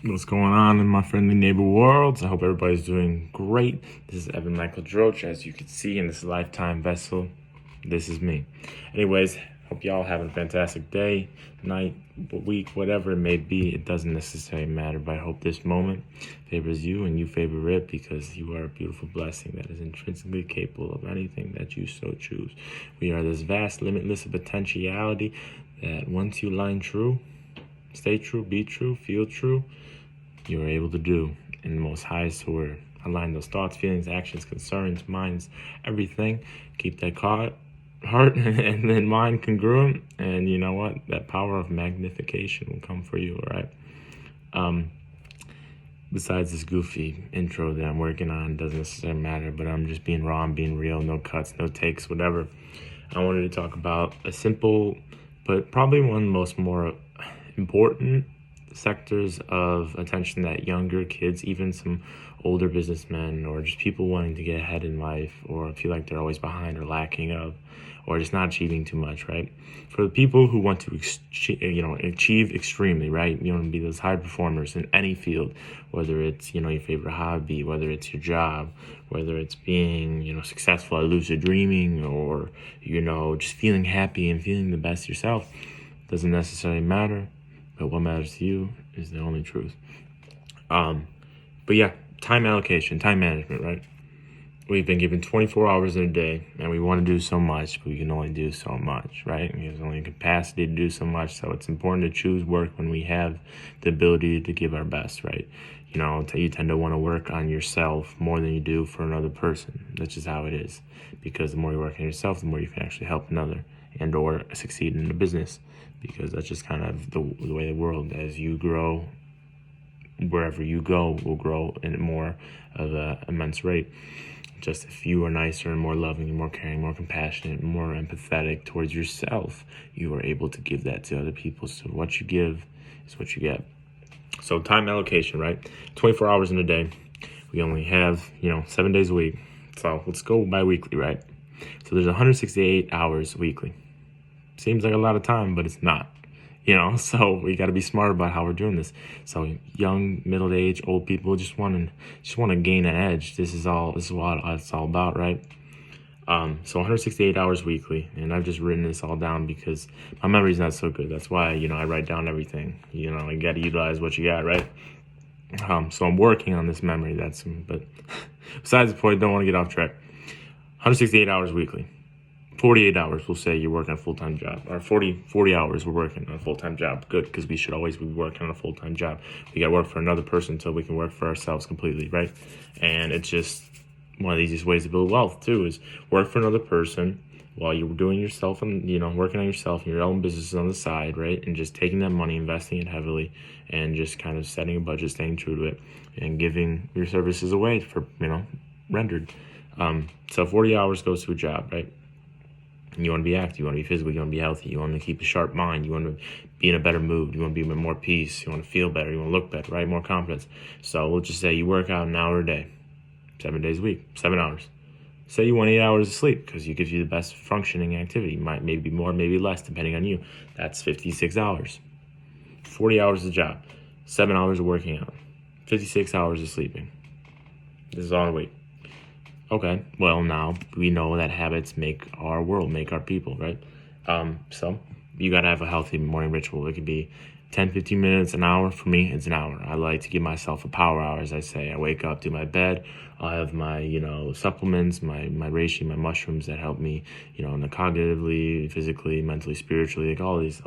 What's going on in my friendly neighbor worlds? I hope everybody's doing great. This is Evan Michael Droch, as you can see in this lifetime vessel. This is me. Anyways, hope y'all having a fantastic day, night, week, whatever it may be. It doesn't necessarily matter, but I hope this moment favors you and you favor it, because you are a beautiful blessing that is intrinsically capable of anything that you so choose. We are this vast, limitless potentiality that once you line true, stay true, be true, feel true, you are able to do in the most highest order. Align those thoughts, feelings, actions, concerns, minds, everything. Keep that heart and then mind congruent. And you know what? That power of magnification will come for you, all right? Besides this goofy intro that I'm working on, doesn't necessarily matter, but I'm just being raw, I'm being real, no cuts, no takes, whatever. I wanted to talk about a simple, but probably one of the most more important sectors of attention that younger kids, even some older businessmen, or just people wanting to get ahead in life, or feel like they're always behind or lacking of, or just not achieving too much, right? For the people who want to achieve extremely, right? You want to be those high performers in any field, whether it's your favorite hobby, whether it's your job, whether it's being successful at lucid dreaming, or just feeling happy and feeling the best yourself. Doesn't necessarily matter. But what matters to you is the only truth. But yeah, time allocation, time management, right? We've been given 24 hours in a day, and we want to do so much, but we can only do so much, right? There's only capacity to do so much, so it's important to choose work when we have the ability to give our best, right? You tend to want to work on yourself more than you do for another person. That's just how it is, because the more you work on yourself, the more you can actually help another and or succeed in the business, because that's just kind of the way the world, as you grow, wherever you go, will grow in more of an immense rate. Just if you are nicer and more loving and more caring, more compassionate, more empathetic towards yourself, you are able to give that to other people. So what you give is what you get. So time allocation, right? 24 hours in a day. We only have 7 days a week. So let's go bi-weekly, right? So there's 168 hours weekly. Seems like a lot of time, but it's not, so we got to be smart about how we're doing this. So young, middle age, old people just want to gain an edge. This is what it's all about, right? So 168 hours weekly, and I've just written this all down because my memory's not so good. That's why, I write down everything. You got to utilize what you got, right? So I'm working on this memory. But besides the point, don't want to get off track. 168 hours weekly. 48 hours, we'll say you're working a full-time job, or 40 hours we're working on a full-time job. Good, because we should always be working on a full-time job. We got to work for another person until we can work for ourselves completely, right? And it's just one of the easiest ways to build wealth, too, is work for another person while you're doing yourself and, working on yourself and your own business on the side, right? And just taking that money, investing it heavily, and just kind of setting a budget, staying true to it, and giving your services away for, rendered. So 40 hours goes to a job, right? And you want to be active, you want to be physical, you want to be healthy, you want to keep a sharp mind, you want to be in a better mood, you want to be in more peace, you want to feel better, you want to look better, right? More confidence. So we'll just say you work out an hour a day, 7 days a week, 7 hours. Say you want 8 hours of sleep because it gives you the best functioning activity. Maybe more, maybe less, depending on you. That's 56 hours. 40 hours of job, 7 hours of working out, 56 hours of sleeping. This is all in a week. Okay, well, now we know that habits make our world, make our people, right? So you got to have a healthy morning ritual. It could be 10, 15 minutes, an hour. For me, it's an hour. I like to give myself a power hour, as I say. I wake up, do my bed. I have my, supplements, my reishi, my mushrooms that help me, cognitively, physically, mentally, spiritually, like all these,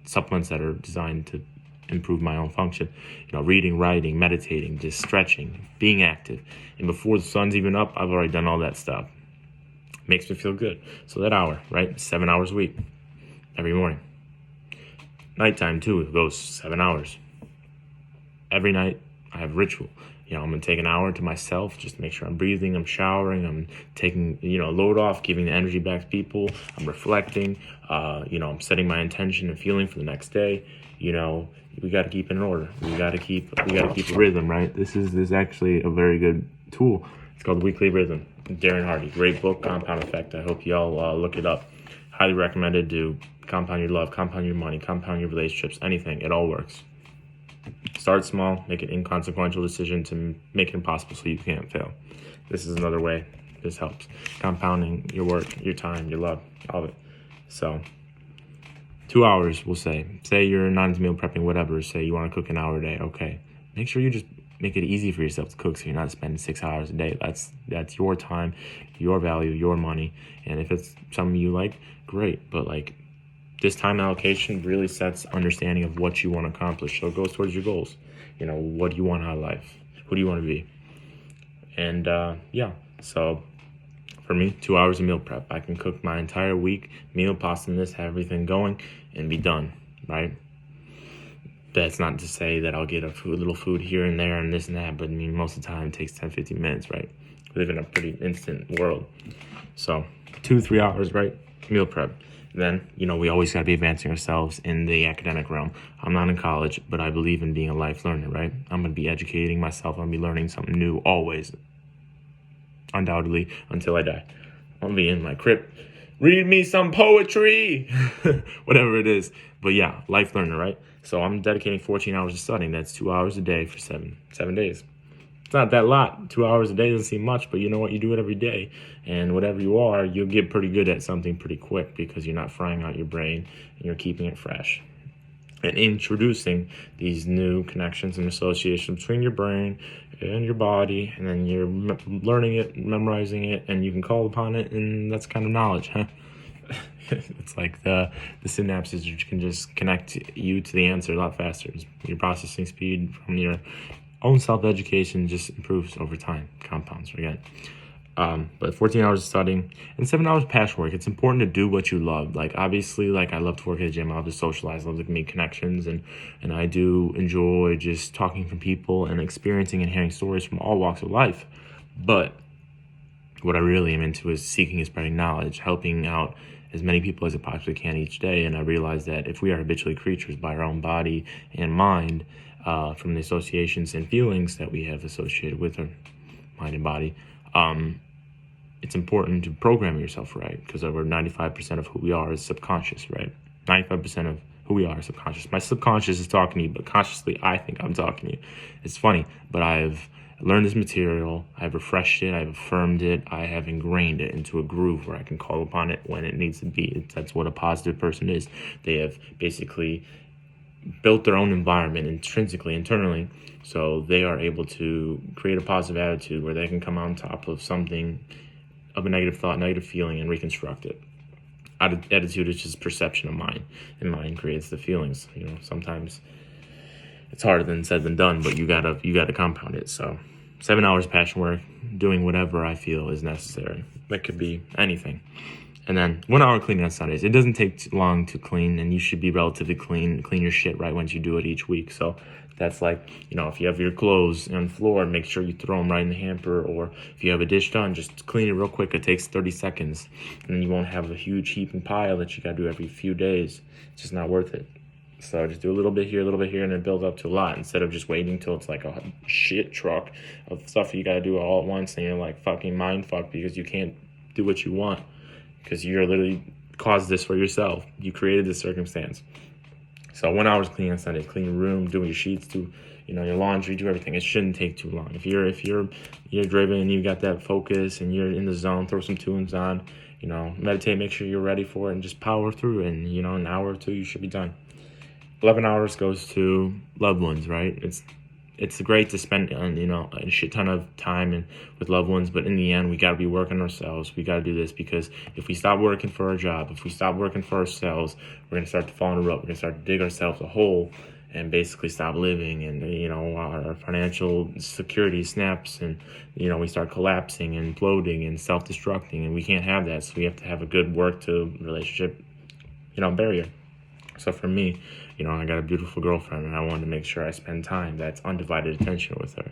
supplements that are designed to improve my own function, reading, writing, meditating, just stretching, being active. And before the sun's even up, I've already done all that stuff. Makes me feel good. So that hour, right? 7 hours a week, every morning. Nighttime too, it goes 7 hours. Every night I have ritual. I'm going to take an hour to myself, just to make sure I'm breathing, I'm showering, I'm taking, load off, giving the energy back to people, I'm reflecting, I'm setting my intention and feeling for the next day. We got to keep it in order. We got to keep a rhythm, right? This is actually a very good tool. It's called Weekly Rhythm. Darren Hardy, great book, Compound Effect. I hope y'all look it up. Highly recommended. To compound your love, compound your money, compound your relationships, anything. It all works. Start small, make an inconsequential decision to make it impossible so you can't fail. This is another way this helps. Compounding your work, your time, your love, all of it. So 2 hours, we'll say. Say you're not into meal prepping, whatever. Say you want to cook an hour a day. Okay. Make sure you just make it easy for yourself to cook so you're not spending 6 hours a day. That's your time, your value, your money. And if it's something you like, great. But like this time allocation really sets understanding of what you want to accomplish. So it goes towards your goals. You know, what do you want out of life? Who do you want to be? And yeah, so for me, 2 hours of meal prep. I can cook my entire week, meal, pasta, and this, have everything going, and be done, right? That's not to say that I'll get a little food here and there and this and that, but I mean, most of the time it takes 10, 15 minutes, right? We live in a pretty instant world. So 2-3 hours, right? Meal prep. Then, you know, we always got to be advancing ourselves in the academic realm. I'm not in college, but I believe in being a life learner, right? I'm going to be educating myself. I'm going to be learning something new always, undoubtedly, until I die. I'm going to be in my crypt. Read me some poetry, whatever it is. But yeah, life learner, right? So I'm dedicating 14 hours to studying. That's 2 hours a day for seven days. It's not that lot. 2 hours a day doesn't seem much, but you know what? You do it every day. And whatever you are, you'll get pretty good at something pretty quick because you're not frying out your brain and you're keeping it fresh. And introducing these new connections and associations between your brain and your body, and then you're learning it, memorizing it, and you can call upon it, and that's kind of knowledge, huh? It's like the synapses which can just connect you to the answer a lot faster. Your processing speed from your own self-education just improves over time, compounds again. But 14 hours of studying and 7 hours of passion work. It's important to do what you love. Like, obviously, like, I love to work at the gym. I love to socialize. I love to make connections. And I do enjoy just talking to people and experiencing and hearing stories from all walks of life. But what I really am into is seeking and spreading knowledge, helping out as many people as I possibly can each day. And I realize that if we are habitually creatures by our own body and mind, from the associations and feelings that we have associated with our mind and body, it's important to program yourself right, because over 95% of who we are is subconscious, right? 95% of who we are is subconscious. My subconscious is talking to you, but consciously I think I'm talking to you. It's funny, but I've learned this material, I've refreshed it, I've affirmed it, I have ingrained it into a groove where I can call upon it when it needs to be. That's what a positive person is. They have basically built their own environment intrinsically, internally, so they are able to create a positive attitude where they can come on top of something, of a negative thought, negative feeling, and reconstruct it. Attitude is just perception of mind, and mind creates the feelings. You know, sometimes it's harder than said than done, but you gotta compound it. So 7 hours passion work, doing whatever I feel is necessary. That could be anything. And then 1 hour cleaning on Sundays. It doesn't take too long to clean, and you should be relatively clean your shit right once you do it each week. So that's like, you know, if you have your clothes on the floor, make sure you throw them right in the hamper. Or if you have a dish done, just clean it real quick. It takes 30 seconds. And then you won't have a huge heaping pile that you got to do every few days. It's just not worth it. So just do a little bit here, and it builds up to a lot, instead of just waiting till it's like a shit truck of stuff you got to do all at once, and you're like fucking mind fucked because you can't do what you want. Because you're literally caused this for yourself. You created this circumstance. So 1 hour's cleaning on Sunday. Clean your room, do your sheets, do your laundry, do everything. It shouldn't take too long. If you're driven and you got that focus and you're in the zone, throw some tunes on. Meditate. Make sure you're ready for it and just power through. And an hour or two, you should be done. 11 hours goes to loved ones, right? It's great to spend a shit ton of time with loved ones, but in the end, we got to be working ourselves. We got to do this, because if we stop working for our job, if we stop working for ourselves, we're gonna start to fall in a rut. We're gonna start to dig ourselves a hole and basically stop living, and our financial security snaps, and we start collapsing and imploding and self-destructing, and we can't have that. So we have to have a good work to relationship barrier. So for me, I got a beautiful girlfriend, and I wanted to make sure I spend time. That's undivided attention with her.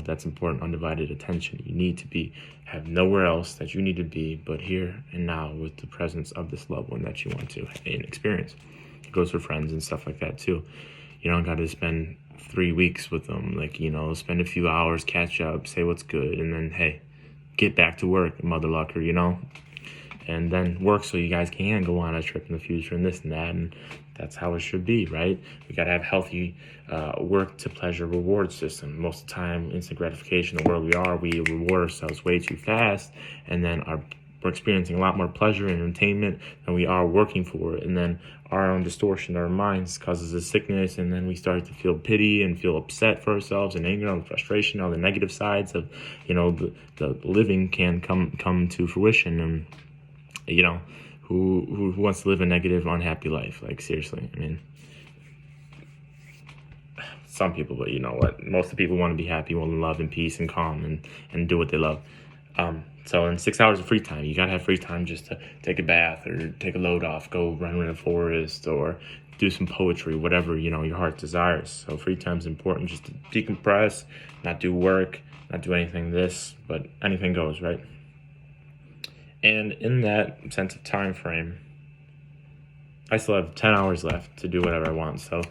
That's important, undivided attention. You need to have nowhere else that you need to be but here and now with the presence of this loved one that you want to experience. It goes for friends and stuff like that too. You don't got to spend 3 weeks with them. Spend a few hours, catch up, say what's good, and then, hey, get back to work, mother lucker, and then work so you guys can go on a trip in the future and this and that. And that's how it should be, right? We got to have healthy work to pleasure reward system. Most of the time, instant gratification, the world we reward ourselves way too fast, and then we're experiencing a lot more pleasure and entertainment than we are working for it. And then our own distortion, our minds causes a sickness, and then we start to feel pity and feel upset for ourselves and anger and frustration. All the negative sides of, the living can come to fruition. And, who wants to live a negative, unhappy life? Like, seriously, I mean, some people, but you know what? Most of the people want to be happy, want to love and peace and calm and do what they love. So in 6 hours of free time, you gotta have free time just to take a bath or take a load off, go run in a forest or do some poetry, whatever, your heart desires. So free time is important, just to decompress, not do work, not do anything but anything goes, right? And in that sense of time frame, I still have 10 hours left to do whatever I want. So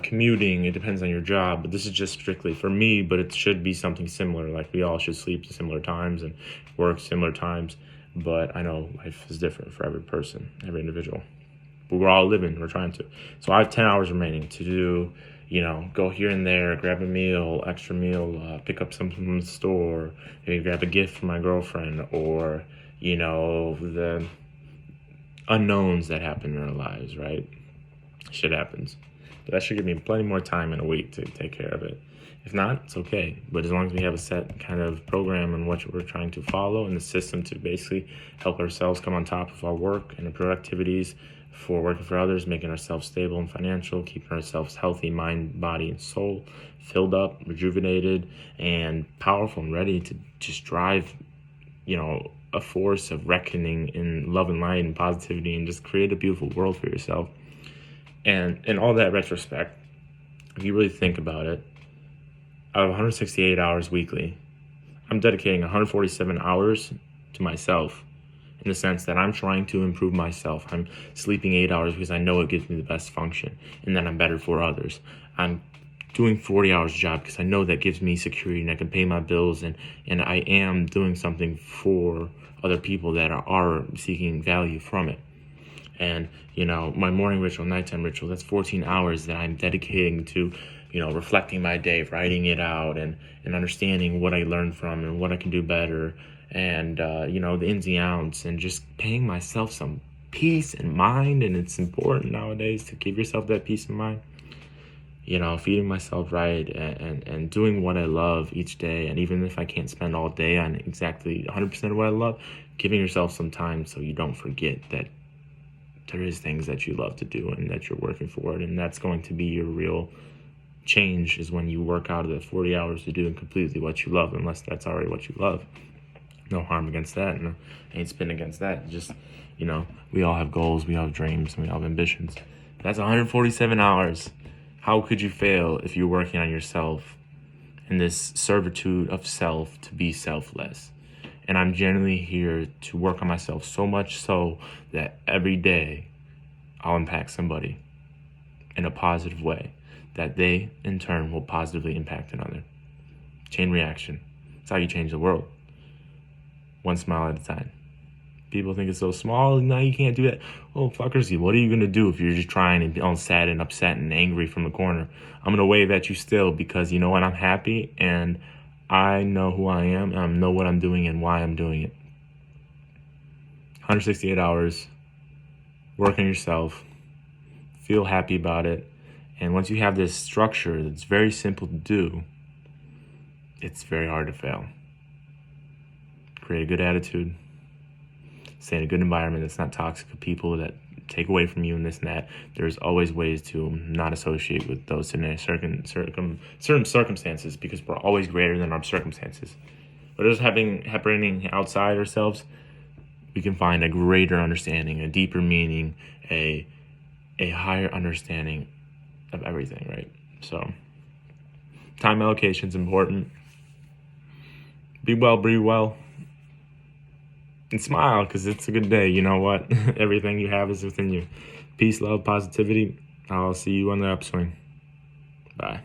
commuting, it depends on your job, but this is just strictly for me, but it should be something similar. Like, we all should sleep at similar times and work similar times, but I know life is different for every person, every individual, but we're all living, we're trying to. So I have 10 hours remaining to do, go here and there, grab a meal, extra meal, pick up something from the store, maybe grab a gift for my girlfriend, or, the unknowns that happen in our lives, right? Shit happens. But that should give me plenty more time in a week to take care of it. If not, it's okay. But as long as we have a set kind of program and what we're trying to follow, and the system to basically help ourselves come on top of our work and the productivities for working for others, making ourselves stable and financial, keeping ourselves healthy, mind, body, and soul, filled up, rejuvenated, and powerful and ready to just drive, a force of reckoning in love and light and positivity, and just create a beautiful world for yourself. And in all that retrospect, if you really think about it, out of 168 hours weekly, I'm dedicating 147 hours to myself, in the sense that I'm trying to improve myself. I'm sleeping 8 hours because I know it gives me the best function and then I'm better for others. I'm doing 40 hours job because I know that gives me security and I can pay my bills, and I am doing something for other people that are seeking value from it. And, my morning ritual, nighttime ritual, that's 14 hours that I'm dedicating to, reflecting my day, writing it out, and understanding what I learned from and what I can do better, and, the ins and outs, and just paying myself some peace and mind. And it's important nowadays to give yourself that peace of mind, feeding myself right, and doing what I love each day. And even if I can't spend all day on exactly 100% of what I love, giving yourself some time so you don't forget that there is things that you love to do and that you're working for it. And that's going to be your real change, is when you work out of the 40 hours to doing completely what you love, unless that's already what you love. No harm against that. No, ain't spin against that. Just, we all have goals, we all have dreams, and we all have ambitions. That's 147 hours. How could you fail if you're working on yourself in this servitude of self to be selfless? And I'm generally here to work on myself, so much so that every day I'll impact somebody in a positive way, that they in turn will positively impact another. Chain reaction. That's how you change the world. One smile at a time. People think it's so small. No, you can't do that. Oh, fuckers, what are you going to do if you're just trying and all sad and upset and angry from the corner? I'm going to wave at you still, because you know what? I'm happy and I know who I am, and I know what I'm doing and why I'm doing it. 168 hours, work on yourself, feel happy about it. And once you have this structure that's very simple to do, it's very hard to fail. Create a good attitude, stay in a good environment that's not toxic, of people that take away from you and this and that. There's always ways to not associate with those certain circumstances, because we're always greater than our circumstances. But just happening outside ourselves, we can find a greater understanding, a deeper meaning, a higher understanding of everything, right? So time allocation is important. Be well, breathe well, and smile, because it's a good day. You know what? Everything you have is within you. Peace, love, positivity. I'll see you on the upswing. Bye.